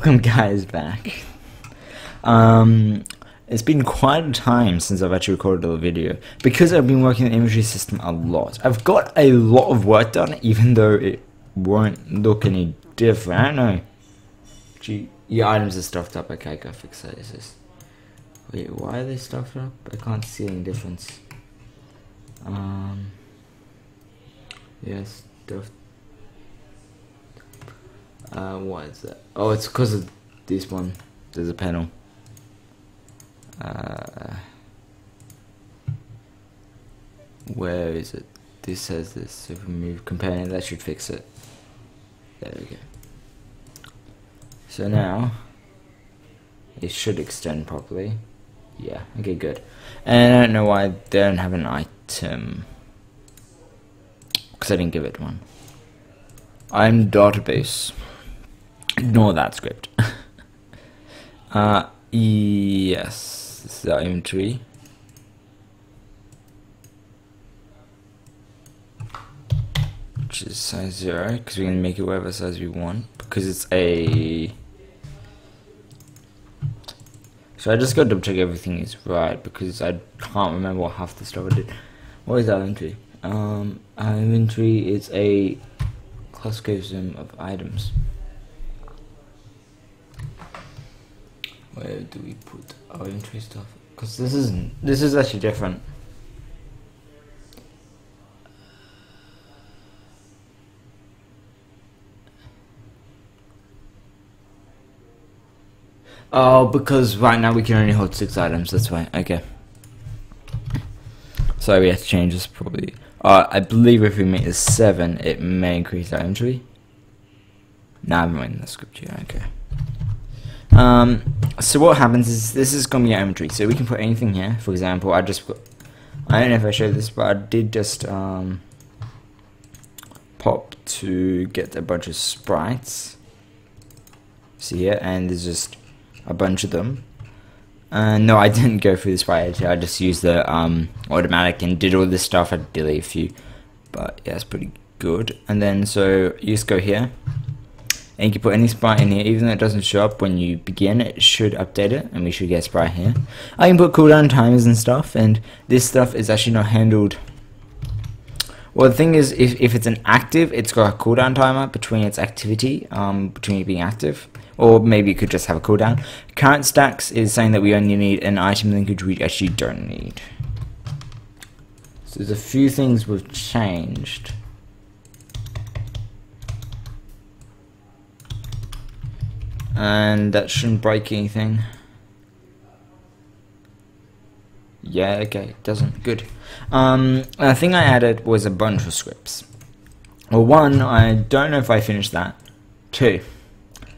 welcome guys back. It's been quite a time since I've actually recorded a video because I've been working on the inventory system a lot. I've got a lot of work done, even though it won't look any different. I don't know. Gee, your items are stuffed up. Okay, go fix that. Is this? Wait, why are they stuffed up? I can't see any difference. Yes, stuffed. What is that? Oh, it's because of this one. There's a panel. Where is it? This says this. So remove companion. That should fix it. There we go. So now it should extend properly. Yeah. Okay. Good. And I don't know why they don't have an item because I didn't give it one. I'm database. Ignore that script. Yes, this is our inventory. Which is size 0, because we're going to make it whatever size we want, because it's a... So I just got to double check everything is right, because I can't remember what half the stuff I did. What is our inventory? Our inventory is a classification of items. Where do we put our inventory stuff? Because this is actually different. Oh, because right now we can only hold 6 items. That's why. Okay. So we have to change this probably. I believe if we make this 7, it may increase our inventory. Nah, I'm writing the script here. Okay. So what happens is this is going to be our inventory. So we can put anything here. For example, I don't know if I showed this, but I did just pop to get a bunch of sprites. See here, and there's just a bunch of them. No, I didn't go through the sprite. I just used the automatic and did all this stuff. I delete a few, but yeah, it's pretty good. And then so you just go here. And you can put any sprite in here, even though it doesn't show up when you begin, it should update it, and we should get a sprite here. I can put cooldown timers and stuff, and this stuff is actually not handled. Well, the thing is, if it's an active, it's got a cooldown timer between its activity, between it being active, or maybe it could just have a cooldown. Current stacks is saying that we only need an item linkage we actually don't need. So there's a few things we've changed. And that shouldn't break anything. Yeah, okay, it doesn't. Good. The thing I added was a bunch of scripts. Well, 1, I don't know if I finished that. 2,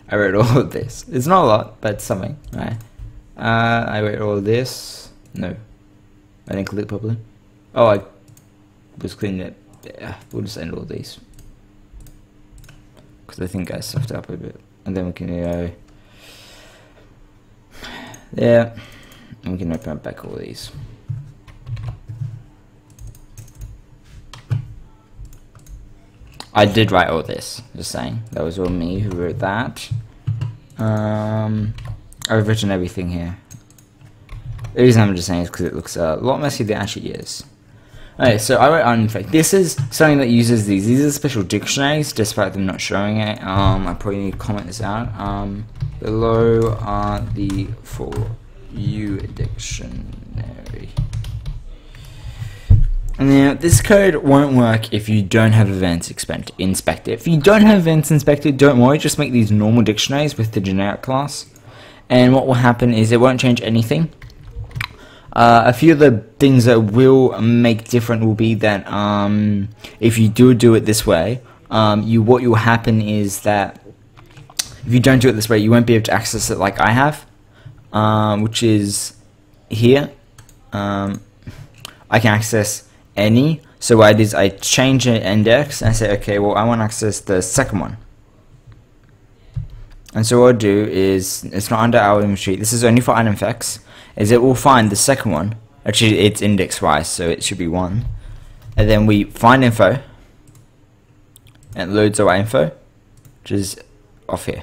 I wrote all of this. It's not a lot, but it's something, right? I wrote all of this. No, I didn't click properly. Oh, I was cleaning it. Yeah, we'll just end all these. Because I think I stuffed up a bit. And then we can go there, and we can open up back all these. I did write all this, just saying. That was all me who wrote that. I've written everything here. The reason I'm just saying is because it looks a lot messier than it actually is. Okay, so I wrote unfake. This is something that uses these. These are special dictionaries, despite them not showing it. I probably need to comment this out. Below are the for you dictionary. And now this code won't work if you don't have events inspected. If you don't have events inspected, don't worry. Just make these normal dictionaries with the generic class, and what will happen is it won't change anything. A few of the things that will make different will be that if you do it this way, what will happen is that if you don't do it this way, you won't be able to access it like I have, which is here. I can access any. So what I did is I change an index and I say, okay, well I want to access the second one. And so what I'll do is, it's not under our inventory. This is only for item effects. Is it will find the second one. Actually, it's index wise, so it should be 1. And then we find info, and it loads our info, which is off here.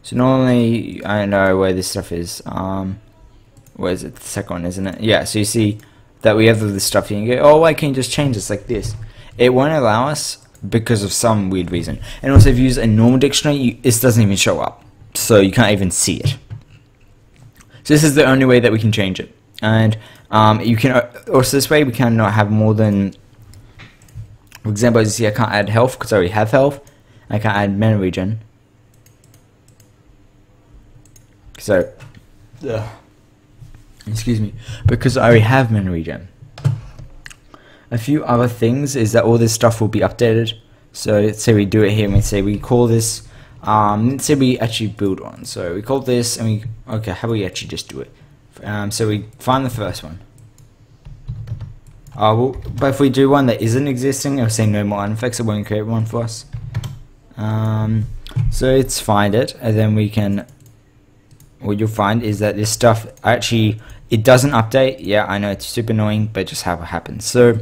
So normally, I know where this stuff is. Where is it? The second one, isn't it? Yeah, so you see that we have all this stuff here. And you go, oh, why can't you just change this like this? It won't allow us because of some weird reason. And also, if you use a normal dictionary, this doesn't even show up. So you can't even see it. So this is the only way that we can change it. And you can also this way we cannot have more than, for example, as you see, I can't add health because I already have health. I can't add mana regen. So, excuse me, because I already have mana regen. A few other things is that all this stuff will be updated. So let's say we do it here and we say we call this, let's say we actually build one. So we call this and we, okay, how about we actually just do it? So we find the first one. Well, but if we do one that isn't existing, it'll say no more artifacts, it won't create one for us. So let's find it, and then we can, what you'll find is that this stuff actually, it doesn't update. Yeah, I know it's super annoying, but just how it happens. So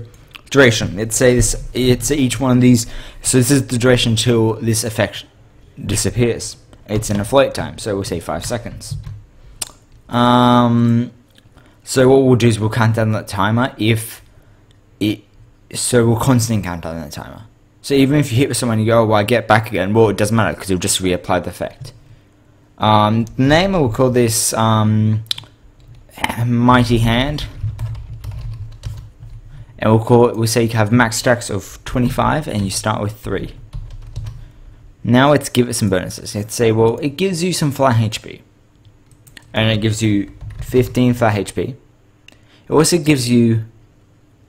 duration, let's say this, it's each one of these, so this is the duration until this effect disappears. It's in a float time, so we'll say 5 seconds. So what we'll do is we'll count down that timer if it, so we'll constantly count down that timer. So even if you hit with someone and you go, oh, well, I get back again, well, it doesn't matter because it'll just reapply the effect. The name, we'll call this Mighty Hand. And we'll say you have max stacks of 25 and you start with 3. Now let's give it some bonuses. Let's say, well, it gives you some flat HP. And it gives you 15 flat HP. It also gives you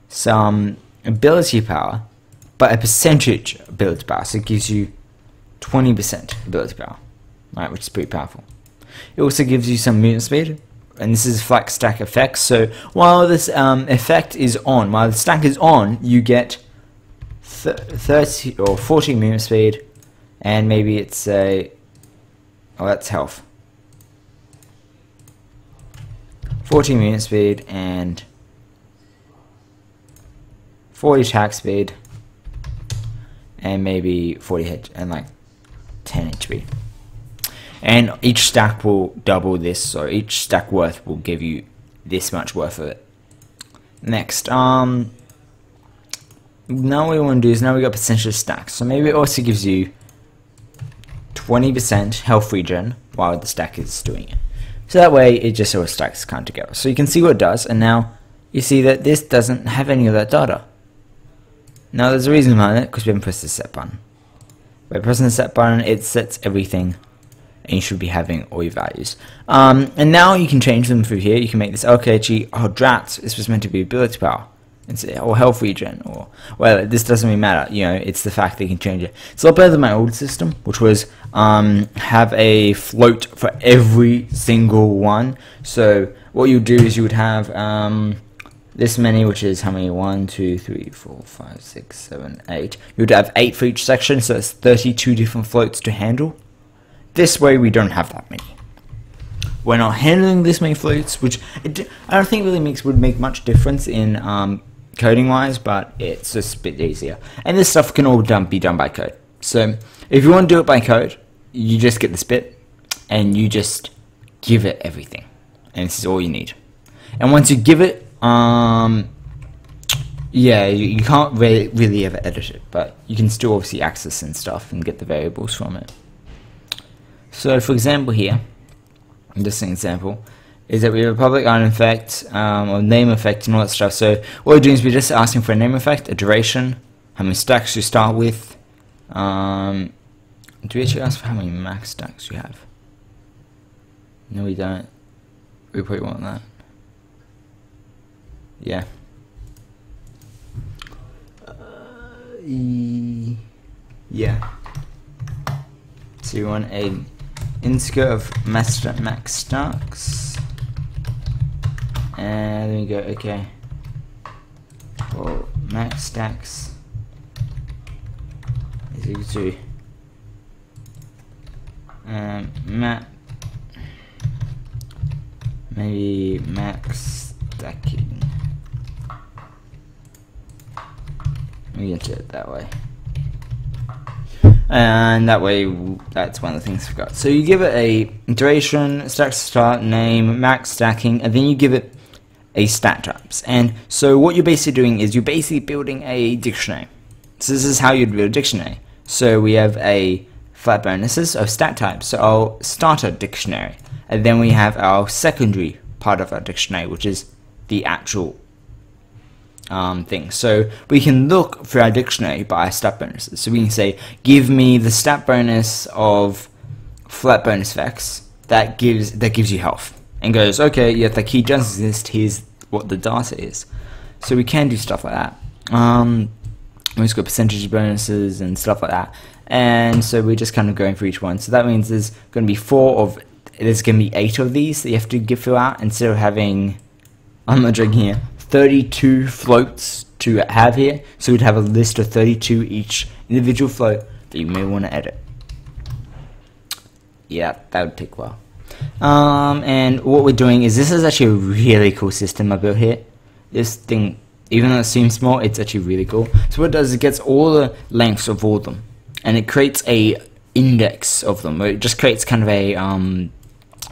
some ability power, but a percentage ability power. So it gives you 20% ability power, right, which is pretty powerful. It also gives you some movement speed, and this is flat stack effects. So while this effect is on, while the stack is on, you get 30 or 40 movement speed, and maybe it's a, oh, that's health. 40 movement speed and 40 attack speed, and maybe 40 hit and like 10 HP. And each stack will double this, so each stack worth will give you this much worth of it. Next, now what we want to do is now we got percentage stacks. So maybe it also gives you 20% health regen while the stack is doing it. So that way it just sort of stacks kind of together. So you can see what it does, and now you see that this doesn't have any of that data. Now there's a reason behind it, because we haven't pressed the set button. By pressing the set button, it sets everything, and you should be having all your values. And now you can change them through here. You can make this, okay, gee, oh, drat, this was meant to be ability power, or health regen, or, well, this doesn't really matter, you know, it's the fact that you can change it. It's a lot better than my old system, which was have a float for every single one. So what you would do is you would have this many, which is how many? 1, 2, 3, 4, 5, 6, 7, 8. You would have 8 for each section, so that's 32 different floats to handle. This way we don't have that many. We're not handling this many floats, which I don't think really would make much difference in coding wise, but it's just a bit easier. And this stuff can all be done by code. So if you want to do it by code, you just get this bit and you just give it everything, and this is all you need. And once you give it, yeah, you can't really ever edit it, but you can still obviously access and stuff and get the variables from it. So for example here, just an example, is that we have a public item effect, or name effect and all that stuff. So what we're doing is we're just asking for a name effect, a duration, how many stacks you start with. Do we actually ask for how many max stacks you have? No, we don't. We probably want that. Yeah. Yeah. So you want a insert of max stacks, and then we go okay. Well, max stacks is equal to maybe max stacking. We get it that way. and that way, that's one of the things I forgot. So you give it a duration, stack start, name, max stacking, and then you give it a stat types. And so what you're basically doing is you're basically building a dictionary. So this is how you'd build a dictionary. So we have a flat bonuses of stat types, so our starter dictionary, and then we have our secondary part of our dictionary, which is the actual thing. So we can look for our dictionary by stat bonuses. So we can say, give me the stat bonus of flat bonus effects that gives you health, and goes, okay, yeah, the key does exist. Here's what the data is. So we can do stuff like that. We've got percentage bonuses and stuff like that. And so we're just kind of going for each one. So that means there's going to be there's going to be 8 of these that you have to fill out, instead of having, I'm not joking here, 32 floats to have here. So we'd have a list of 32 each individual float that you may want to edit. Yeah, that would take a while. And what we're doing is, this is actually a really cool system I built here. This thing, even though it seems small, it's actually really cool. So what it does is it gets all the lengths of all of them, and it creates a index of them. It just creates kind of a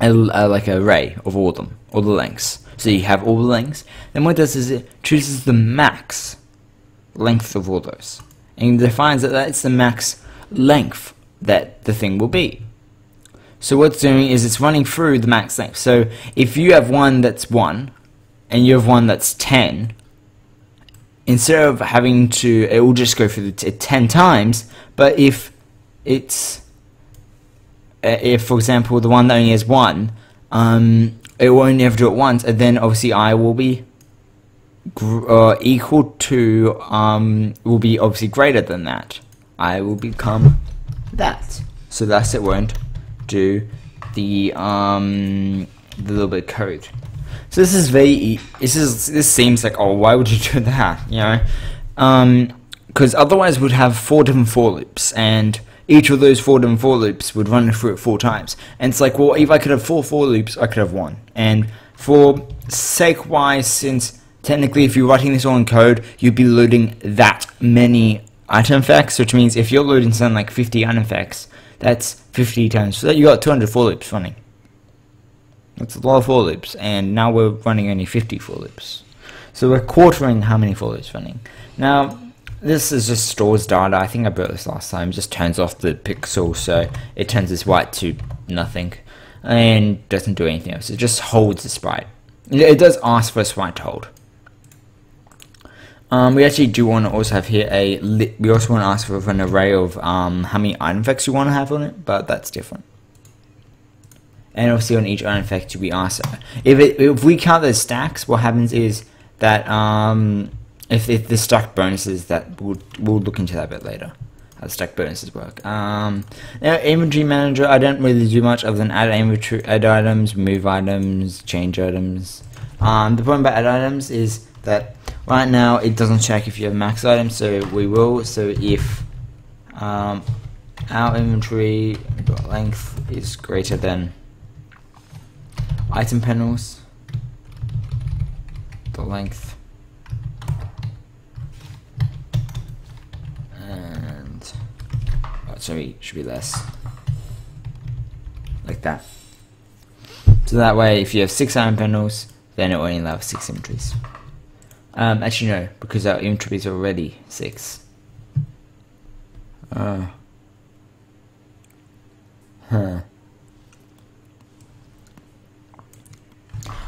like an array of all of them, all the lengths. So you have all the lengths. Then what it does is it chooses the max length of all those, and defines that that's the max length that the thing will be. So what it's doing is it's running through the max length. So if you have one that's 1, and you have one that's 10, instead of having to, it will just go through the 10 times. But if it's, if for example the one that only has 1, it will only ever do it once, and then obviously I will be equal to, will be obviously greater than that. I will become that. So thus it won't do the little bit of code. So this is this seems like, oh, why would you do that, you know? Because otherwise we'd have 4 different for loops, and each of those 4 different for loops would run through it 4 times. And it's like, well, if I could have 4 for loops, I could have 1. And for sake wise, since technically if you're writing this all in code, you'd be loading that many item effects, which means if you're loading something like 50 item effects, that's 50 times. So you got 200 for loops running. That's a lot of for loops, and now we're running only 50 for loops. So we're quartering how many for loops running. Now, this is just stores data. I think I built this last time. It just turns off the pixel, so it turns this white to nothing, and doesn't do anything else. It just holds the sprite. It does ask for a sprite to hold. We actually do want to also have here we also want to ask for an array of how many item effects you want to have on it, but that's different. And obviously on each item effect we ask, if we count those stacks, what happens is that if the stack bonuses, that we'll look into that a bit later, how the stack bonuses work. Now inventory manager, I don't really do much other than add inventory, add items, move items, change items. The problem about add items is that right now it doesn't check if you have max items, so we will. So if our inventory length is greater than item panels, the length, and sorry, should be less, like that. So that way, if you have 6 item panels, then it will only allow 6 inventories. Actually no, because our inventories are already 6.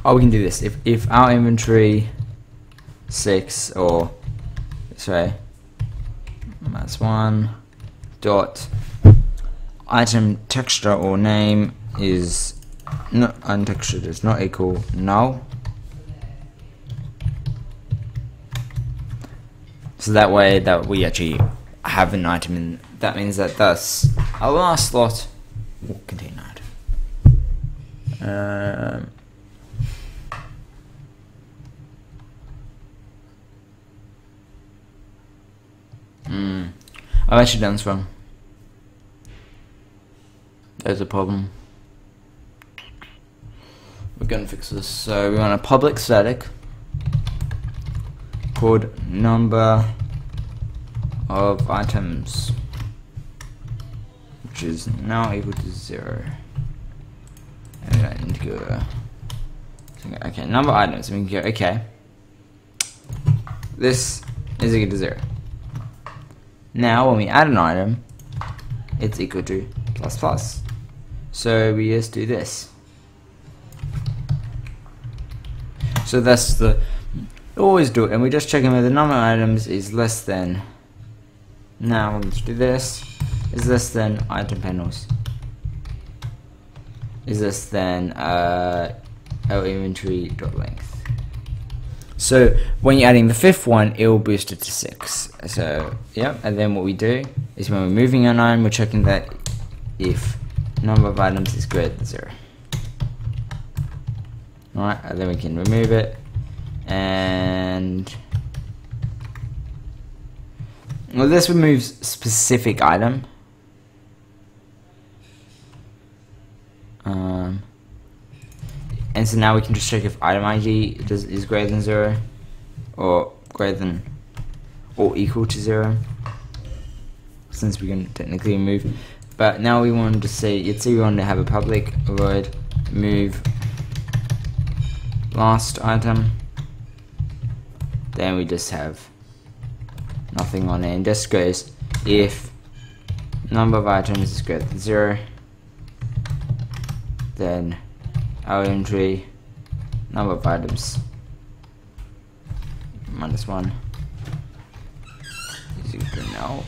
Oh, we can do this. If our inventory 6, or sorry, that's 1 dot item texture or name is not untextured, is not equal null. So that way that we actually have an item in, that means that thus our last slot will contain an item. I've actually done this wrong. There's a problem. We're gonna fix this. So we want a public static called number of items. which is now equal to 0. And I need to go, okay, number of items, and we can go, okay, this is equal to 0. Now, when we add an item, it's equal to plus plus. So we just do this. So that's the, always do it, and we're just checking whether the number of items is less than, now let's do this, is less than item panels, is less than our inventory dot length. So when you're adding the fifth one, it will boost it to 6. So yep, and then what we do is when we're moving an item, we're checking that if number of items is greater than 0. Alright, and then we can remove it, and well, this removes specific item. And so now we can just check if item ID is greater than 0, or greater than or equal to 0, since we can technically remove. But now we want to say, let's say we want to have a public void move last item, then we just have nothing on it, and just goes if number of items is greater than 0, then our inventory number of items minus 1 is equal to null.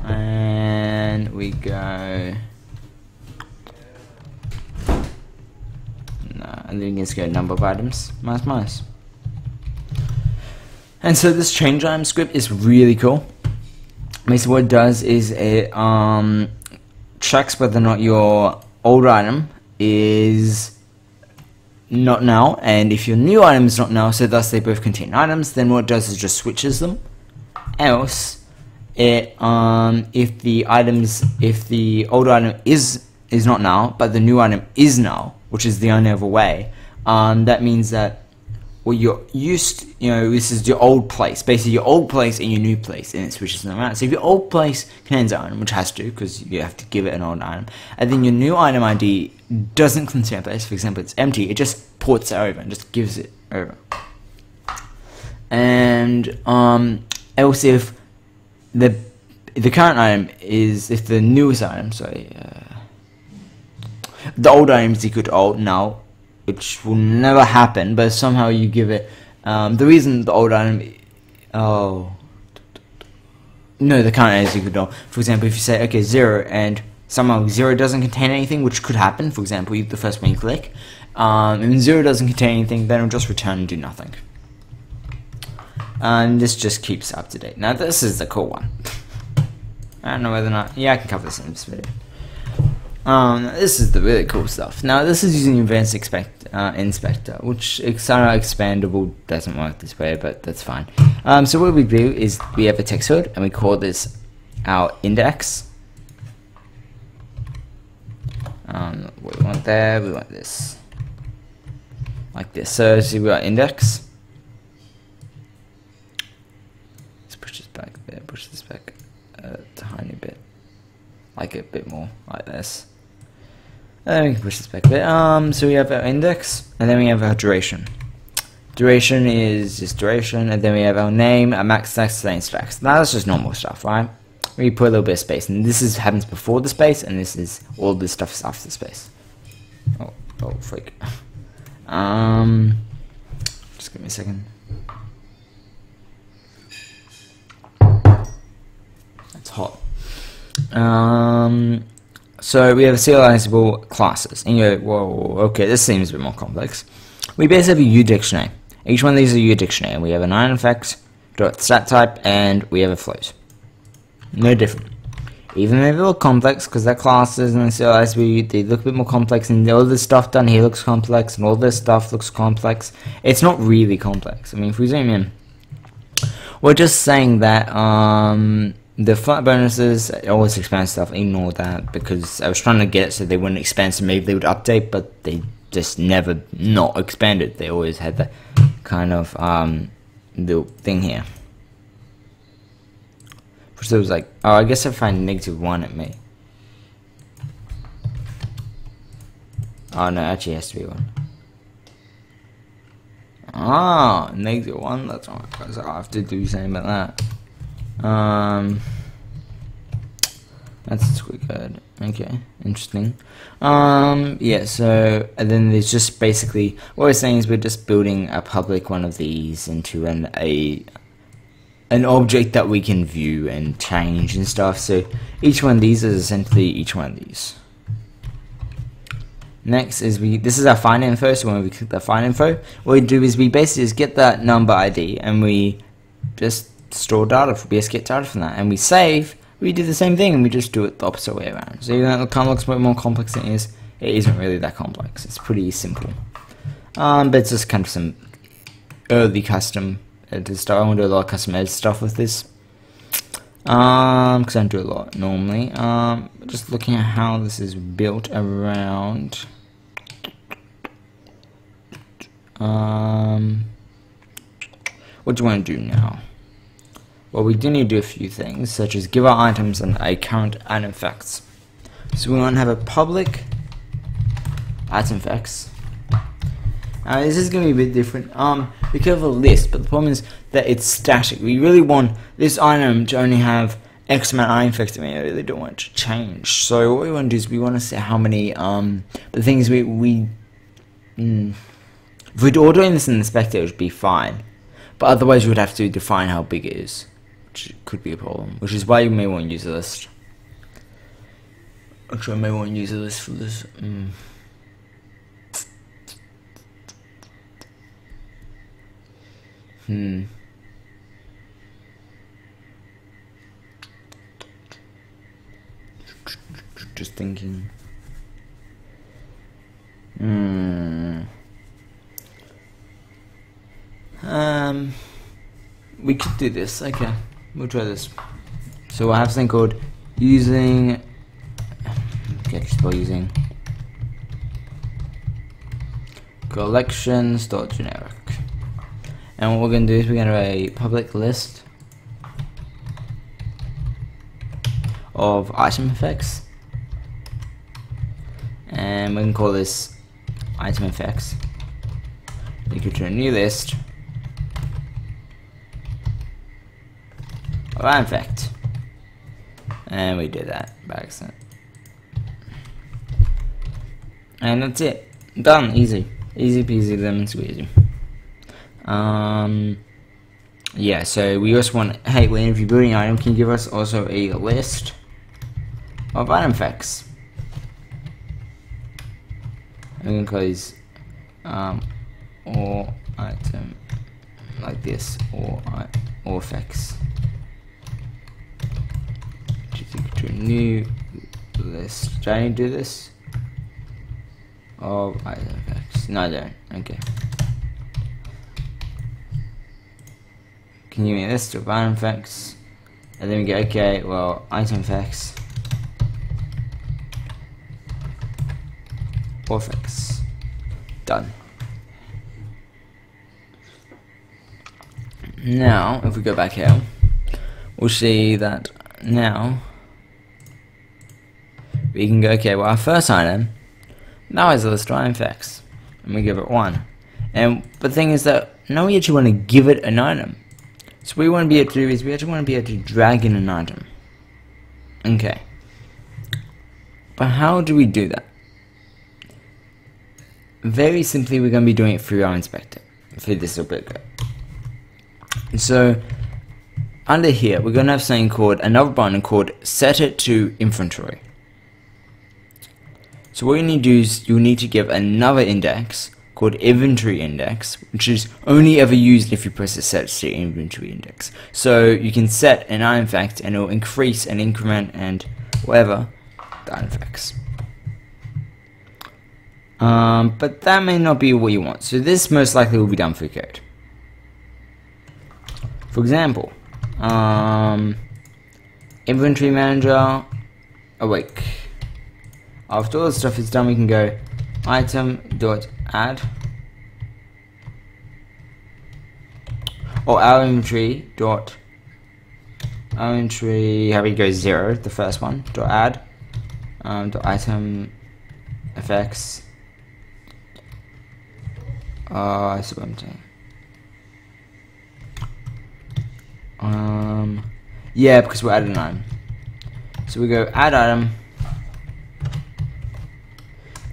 And we go no, and then you just go number of items minus minus. And so this change item script is really cool. Basically what it does is it checks whether or not your old item is not null, and if your new item is not null, so thus they both contain items, then what it does is just switches them. Else, it if the old item is not null, but the new item is null, which is the only other way, that means that, well, you're used, this is your old place, basically your old place and your new place, and it switches them out. So if your old place contains an item, which has to, because you have to give it an old item, and then your new item ID doesn't contain a place, for example, it's empty, it just ports it over and just gives it over. And else if the current item is, if the newest item, sorry, the old item is equal to old null, which will never happen, but somehow you give it, the reason the old item, the current item is equal to null. For example, if you say, okay, 0, and somehow 0 doesn't contain anything, which could happen, for example, the first one you click, and 0 doesn't contain anything, then it'll just return and do nothing. And this just keeps up to date. Now this is the cool one. I don't know whether or not, yeah, I can cover this in this video. This is the really cool stuff. Now this is using Advanced Inspector, which expandable doesn't work this way, but that's fine. So what we do is we have a text field, and we call this our index. What we want there, we want this, like this. So see, we got index. Let's push this back there, push this back a tiny bit, like a bit more, like this. And then we can push this back a bit. So we have our index, and then we have our duration. Duration is just duration, and then we have our name, our max text, lane specs. Now that's just normal stuff, right? We put a little bit of space, and this happens before the space, and this is all this stuff is after the space. Oh, freak. Just give me a second. That's hot. So we have serializable classes, and you go, whoa, okay, this seems a bit more complex. We basically have a U dictionary. Each one of these is a U dictionary, and we have an item effect, stat type, and we have a float. No different. Even though they look complex, because they're classes and serializable, they look a bit more complex, and all this stuff down here looks complex, and all this stuff looks complex. It's not really complex. I mean, if we zoom in, we're just saying that the flat bonuses always expand stuff. Ignore that, because I was trying to get it so they wouldn't expand, so maybe they would update, but they just never not expanded. They always had the kind of the thing here. So it was like, oh, I guess I find -1 at me. Oh no, actually it has to be 1. Ah, -1, that's right, because I have to do something about that. That's quite good. Okay, interesting. Yeah, so, and then there's just basically, what we're saying is we're just building a public one of these into an object that we can view and change and stuff. So each one of these is essentially each one of these. Next is this is our find info. So when we click that find info, what we do is we basically just get that number ID and we just store data. We just get data from that and we save. We do the same thing and we just do it the opposite way around. So even though it kind of looks a bit more complex than it isn't really that complex. It's pretty simple. But it's just kind of some early custom edited stuff. I want to do a lot of custom edited stuff with this. Because I don't do a lot normally. Just looking at how this is built around. What do you want to do now? Well, we do need to do a few things, such as give our items a current item facts. So we want to have a public item facts. This is going to be a bit different. We could have a list, but the problem is that it's static. We really want this item to only have X amount of item facts. I mean, I really don't want it to change. So what we want to do is we want to see how many. The thing is, if we'd ordering this in the spectator, it would be fine. But otherwise, we would have to define how big it is, which could be a problem. Which is why you may want to use a list. Actually, I may want to use a list for this. Just thinking. We could do this. Okay, we'll try this. So we'll have something called using. Okay, spell using collections.generic. And what we're going to do is we're going to have a public list of item effects, and we can call this item effects. You go to a new list of item effect, and we did that by accident. And that's it. Done. Easy. Easy peasy lemon squeezy. Yeah, so we also want, hey, whenever you're building an item, can you give us also a list of item facts? I'm going to call these or item like this, or effects. To a new list. Do I need to do this? Of item effects. No, I don't. Okay. Can you give me a list of item effects? And then we go, okay, well, item effects. Or effects. Done. Now, if we go back here, we'll see that now we can go, okay, well, our first item now is a list of item effects, and we give it 1. And the thing is that now we actually want to give it an item. So what we want to be able to do is we actually want to be able to drag in an item. Okay. But how do we do that? Very simply, we're going to be doing it through our inspector. For this little bit. So under here, we're going to have something called, another button called set it to inventory. So what you need to do is you need to give another index called inventory index, which is only ever used if you press the set to inventory index. So you can set an item fact and it will increase and increment and whatever the item facts. But that may not be what you want. So this most likely will be done through code. For example, inventory manager awake. After all the stuff is done, we can go item.add or our inventory dot entry, how we go 0, the first one, dot add, dot item effects. I see what I'm saying. Yeah, because we're adding an item. So we go add item,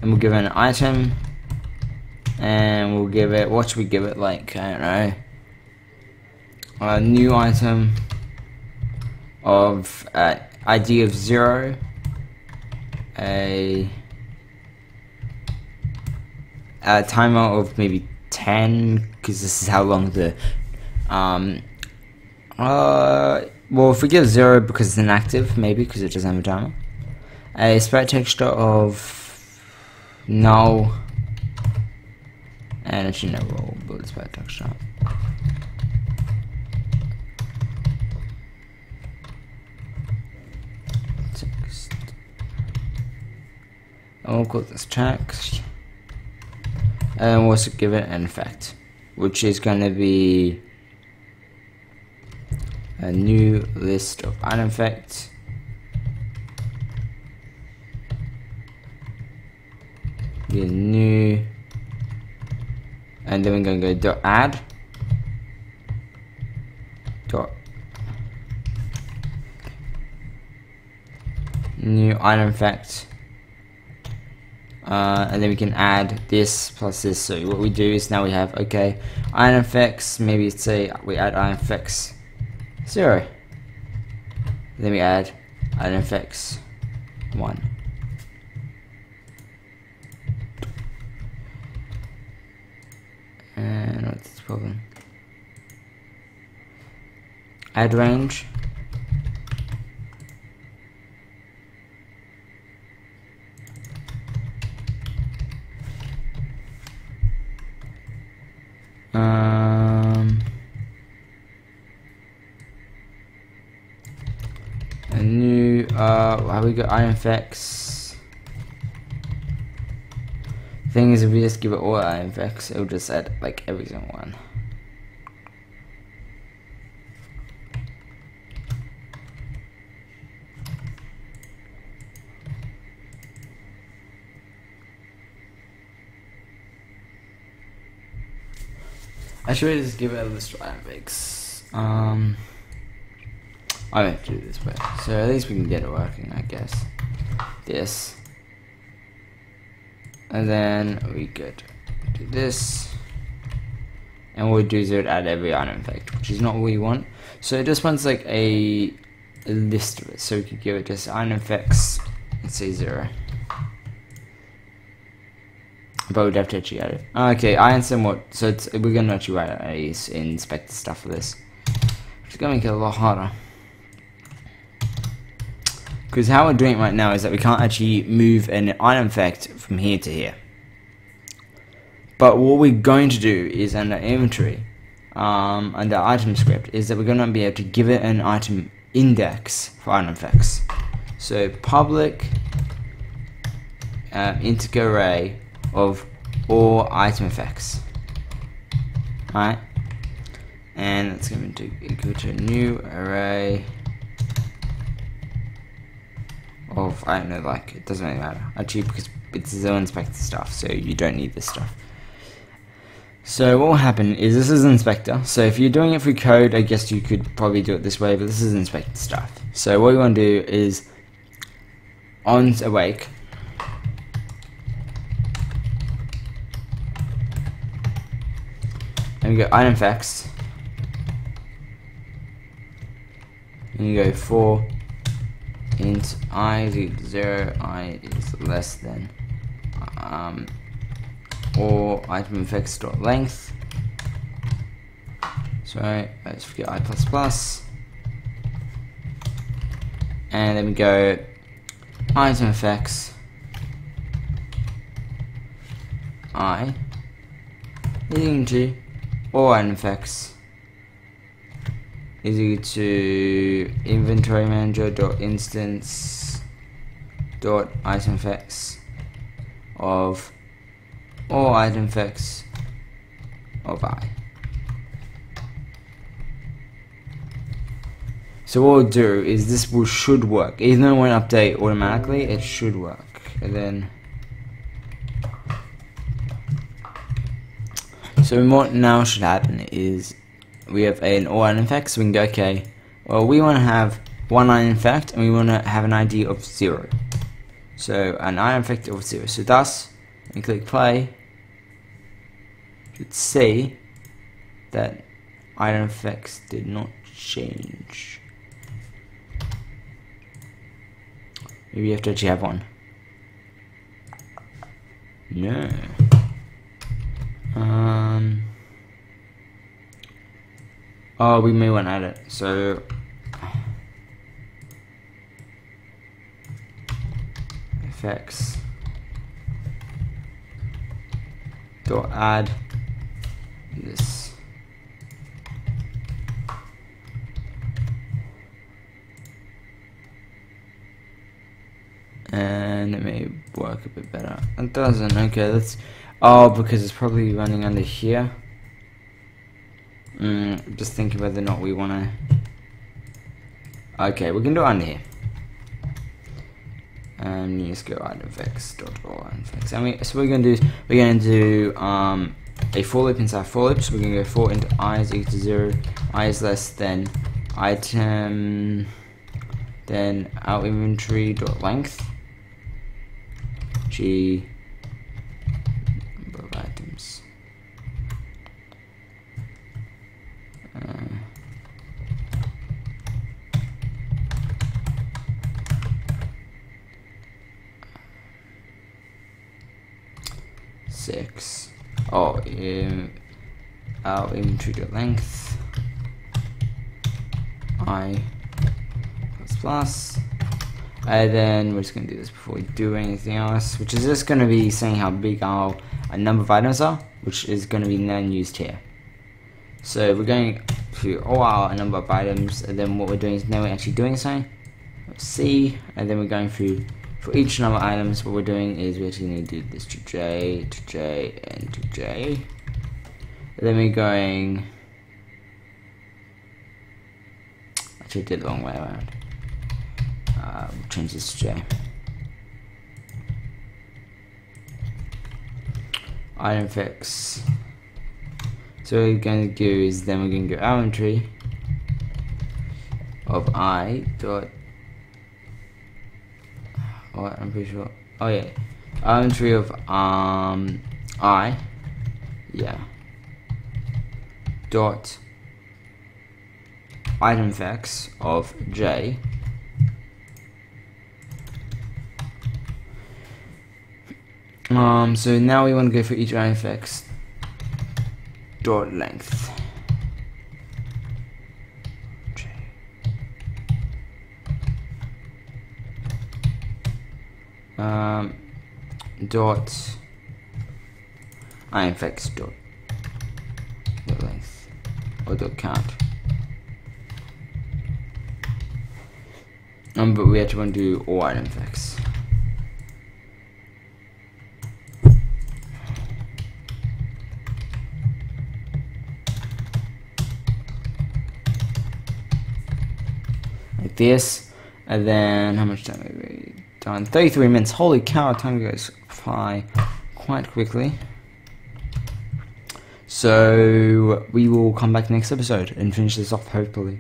and we'll give it an item, and we'll give it, what should we give it, like, I don't know, a new item of ID of 0, a timer of maybe 10, because this is how long the well, if we give 0 because it's inactive, maybe because it doesn't have a timer. A sprite texture of null, and actually no, we'll build a sprite texture. Text. And we'll call this text, and we'll also give it an effect, which is going to be a new list of item effects. Be a new, and then we're going to go dot add dot new item effect, and then we can add this plus this. So what we do is now we have, okay, item effects, maybe say we add item effects 0, then we add item effects 1. And what's the problem? Add range. A new how we got item effects. Thing is, if we just give it all item effects, it'll just add like every single one. I should really just give it a list of item effects. I have to do this way, so at least we can get it working, I guess. This, and then we could do this, and what we do is it would add every item effect, which is not what we want. So it just wants like a list of it, so we could give it just item effects, let's say 0. But we'd have to actually add it. Okay, I understand what, so it's, we're going to actually write a inspect stuff for this, which is going to make it a lot harder. Because how we're doing it right now is that we can't actually move an item effect from here to here. But what we're going to do is under inventory, under item script, is that we're going to be able to give it an item index for item effects. So public integer array of all item effects. Alright, and it's going to be equal to a new array of, I don't know, like, it doesn't really matter actually, because it's zero inspector stuff, so you don't need this stuff. So what will happen is, this is inspector, so if you're doing it through code, I guess you could probably do it this way, but this is inspector stuff. So what you want to do is on awake, and you go item effects, and you go for int I is equal to 0, I is less than or item effects dot length. Sorry, let's forget I plus plus, and then we go item effects I is equal to all item effects is equal to inventory manager dot instance dot item effects of all item effects of I. So what we'll do is this should work. Even though it won't update automatically, it should work. And then, so what now should happen is we have an all item effect, so we can go, okay, well we want to have one item effect and we want to have an ID of 0. So an item effect of 0. So thus, when you click play, you should see that item effects did not change. Maybe you have to actually have one. No. Oh, we may want to add it. So effects dot add this. And it may work a bit better. It doesn't. Okay, let's. Oh, because it's probably running under here. Just thinking whether or not we want to. Okay, we can do it under here. And you just go item effects dot all item effects. And so we're gonna do is we're gonna do a for loop inside for loop. So we're gonna go for into I is equal to 0, I is less than item, then our inventory dot length. G number of items. 6. Oh, our inventory dot length. I plus. And then we're just going to do this before we do anything else, which is just going to be saying how big our number of items are, which is going to be then used here. So we're going to all our number of items, and then what we're doing is now we're actually doing something. C, and then we're going through for each number of items. What we're doing is we actually need to do this to J, and to J. And then we're going. Actually, I did it the wrong way around. We'll change this to J. Item fix. So what we're going to do is then we're going to go our entry of I dot. Oh, I'm pretty sure. Oh yeah, our entry of I. Yeah. Dot. Item fix of J. So now we want to go for each item effects dot length. J. Dot item effects dot length or dot count. But we actually want to do all item effects. This, and then how much time have we done? 33 minutes. Holy cow, time goes by quite quickly. So we will come back next episode and finish this off hopefully.